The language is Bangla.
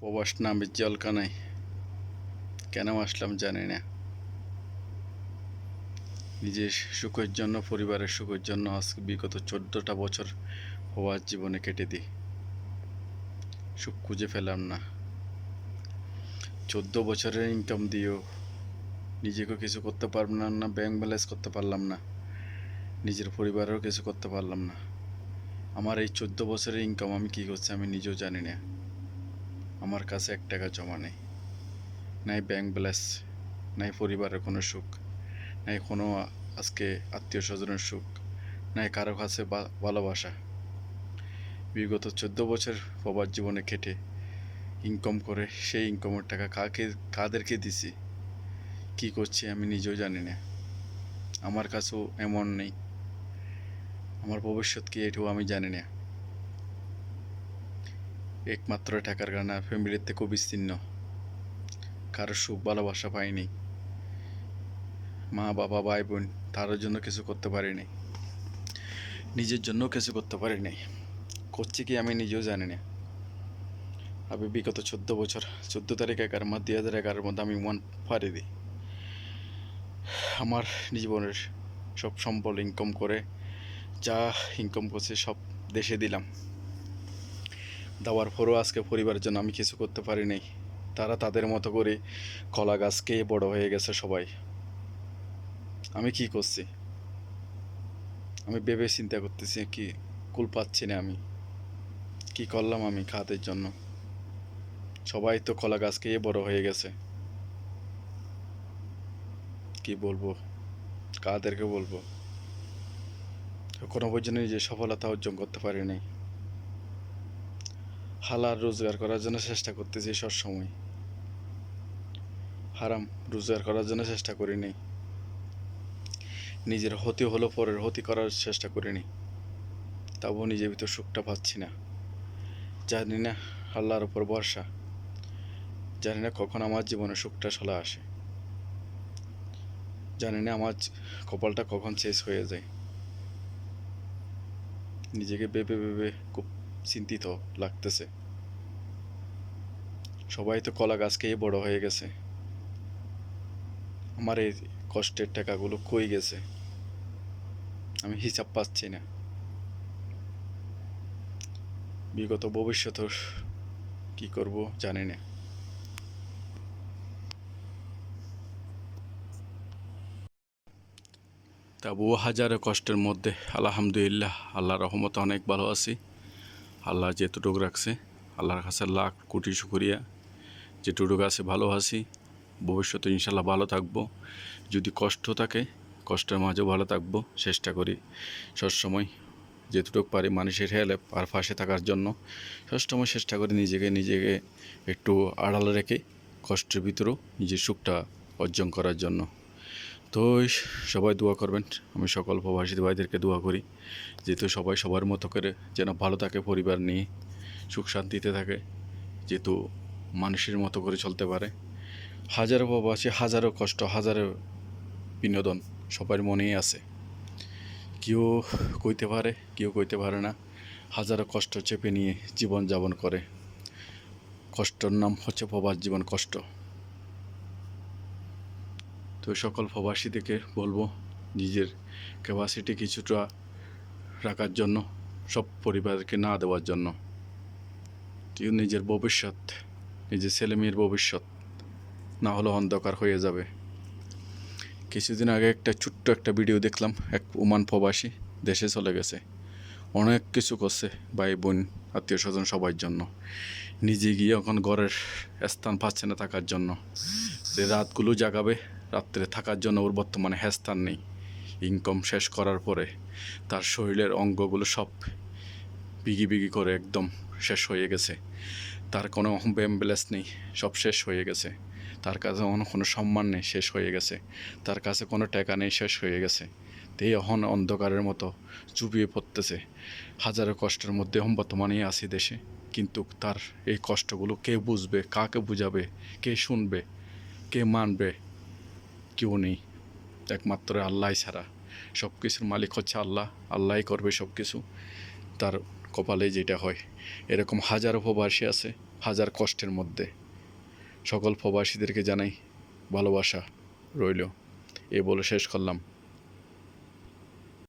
প্রবাস নামে জলকানায় কেন আসলাম জানি না। নিজের সুখের জন্য, পরিবারের সুখের জন্য আজকে বিগত 14টা বছর প্রবাস জীবনে কেটে দিই, সুখ খুঁজে পেলাম না। 14 বছরের ইনকাম দিয়েও নিজেকেও কিছু করতে পারলাম না, ব্যাংক ব্যালেন্স করতে পারলাম না, নিজের পরিবারেরও কিছু করতে পারলাম না। আমার এই 14 বছরের ইনকাম আমি কী করছি আমি নিজেও জানি না। আমার কাছে 1 টাকা জমা নেই, নাই ব্যাংক ব্যালেন্স, নাই পরিবারের কোনো সুখ, নাই কোনো আজকে আত্মীয় স্বজনের সুখ, নাই কারো কাছে ভালোবাসা। বিগত 14 বছর প্রবাস জীবনে কেটে ইনকাম করে সেই ইনকামের টাকা কাদেরকে দিছি, কি করছি আমি নিজেও জানি না। আমার কাছেও এমন নেই, আমার ভবিষ্যৎ কি এটাও আমি জানি না। একমাত্র টাকার কারণে ফ্যামিলির থেকেও বিচ্ছিন্ন, কারো সুখ ভালোবাসা পাইনি, মা বাবা ভাই বোন তাদের জন্য কিছু করতে পারিনি, নিজের জন্য কিছু করতে পারিনি। করছি কি আমি নিজেও জানি না। আমি বিগত 14 বছর 14 তারিখ 11 মাস 2011-এর মধ্যে আমি পাড়ি দিই। আমার জীবনের সব সম্বল ইনকাম করে, যা ইনকাম করছে সব দেশে দিলাম। দেওয়ার পরও আজকে পরিবারের জন্য আমি কিছু করতে পারি নাই। তারা তাদের মতো করে কলা গাছ খেয়ে বড় হয়ে গেছে সবাই। আমি কি করছি আমি ভেবে চিন্তা করতেছি, কি কুল পাচ্ছি না। আমি কি করলাম আমি খাদের জন্য? সবাই তো কলা গাছ খেয়ে বড় হয়ে গেছে। কি বলবো, কাদেরকে বলবো? কোনো পর্যন্ত নিজে সফলতা অর্জন করতে পারি নাই। হালাল রোজগার করার জন্য চেষ্টা করতেছি সবসময়, হারাম রোজগার করার জন্য চেষ্টা করি নাই। নিজের ক্ষতি হলো পরের ক্ষতি করার চেষ্টা করিনি, তবুও নিজের ভিতর সুখটা পাচ্ছি না। জানি না, আল্লাহর উপর ভরসা, জানি না কখন আমার জীবনে সুখটা চলে আসে, জানি না আমার কপালটা কখন শেষ হয়ে যায়। নিজেকে ভেবে ভেবে খুব চিন্তিত লাগতেছে। সবাই তো কলা গাছ খেয়ে বড় হয়ে গেছে, আমার এই কষ্টের টাকাগুলো কই গেছে আমি হিসাব পাচ্ছি না। বিগত ভবিষ্যতের কি করব জানি না। তবুও হাজারো কষ্টের মধ্যে আলহামদুলিল্লাহ আল্লাহর রহমতে অনেক ভালো আছি। আল্লাহ যেটুকু রাখছে আল্লাহর কাছে লাখ কোটি শুকরিয়া। যেটুকু আছে ভালো আছি, ভবিষ্যতে ইনশাল্লাহ ভালো থাকবো। যদি কষ্ট থাকে কষ্টের মাঝেও ভালো থাকবো, চেষ্টা করি সবসময় যেটুকু পারি মানুষের হেল্প আর পাশে থাকার জন্য। সবসময় চেষ্টা করি নিজেকে একটু আড়ালে রেখে কষ্টের ভিতরেও নিজের সুখটা অর্জন করার জন্য। তো সবাই দোয়া করবেন, আমি সকল প্রবাসী ভাইদেরকে দোয়া করি যেহেতু সবাই সবার মতো করে যেন ভালো থাকে, পরিবার নিয়ে সুখ শান্তিতে থাকে, যেহেতু মানুষের মতো করে চলতে পারে। হাজারো প্রবাসী, হাজারো কষ্ট, হাজারো বিনোদন সবার মনেই আছে। কেউ কইতে পারে, কেউ কইতে পারে না। হাজারো কষ্ট চেপে নিয়ে জীবন যাপন করে, কষ্টর নাম হচ্ছে প্রবাস জীবন কষ্ট। তো সকল প্রবাসীদেরকে বলবো নিজের ক্যাপাসিটি কিছুটা রাখার জন্য, সব পরিবারকে না দেওয়ার জন্য। নিজের ভবিষ্যৎ, নিজের ছেলেমেয়ের ভবিষ্যৎ না হলে অন্ধকার হয়ে যাবে। কিছুদিন আগে ছোট্ট একটা ভিডিও দেখলাম, এক ওমান প্রবাসী দেশে চলে গেছে, অনেক কিছু করছে ভাই বোন আত্মীয় স্বজন সবার জন্য। নিজে গিয়ে এখন ঘরের স্থান পাচ্ছে না থাকার জন্য, যে রাতগুলো জাগাবে, রাত্রে থাকার জন্য ওর বর্তমানে স্থান নেই। ইনকাম শেষ করার পরে তার শরীরের অঙ্গগুলো সব বিগি করে একদম শেষ হয়ে গেছে। তার কোনো ব্যাম্বুলেন্স নেই, সব শেষ হয়ে গেছে। তার কাছে কোনো সম্মান নেই, শেষ হয়ে গেছে। তার কাছে কোনো টাকা নেই, শেষ হয়ে গেছে। তো এখন অন্ধকারের মতো চুপিয়ে পড়তেছে। হাজারো কষ্টের মধ্যে বর্তমানেই আছি দেশে, কিন্তু তার এই কষ্টগুলো কে বুঝবে, কাকে বুঝাবে, কে শুনবে, কে মানবে? কেউ নেই, একমাত্র আল্লাহ ছাড়া। সব কিছুর মালিক হচ্ছে আল্লাহ, আল্লাহই করবে সব কিছু। তার কপালে যেটা হয়। এরকম হাজারো প্রবাসী আছে হাজার কষ্টের মধ্যে। সকল প্রবাসীদেরকে জানাই ভালোবাসা রইল। এ বলে শেষ করলাম।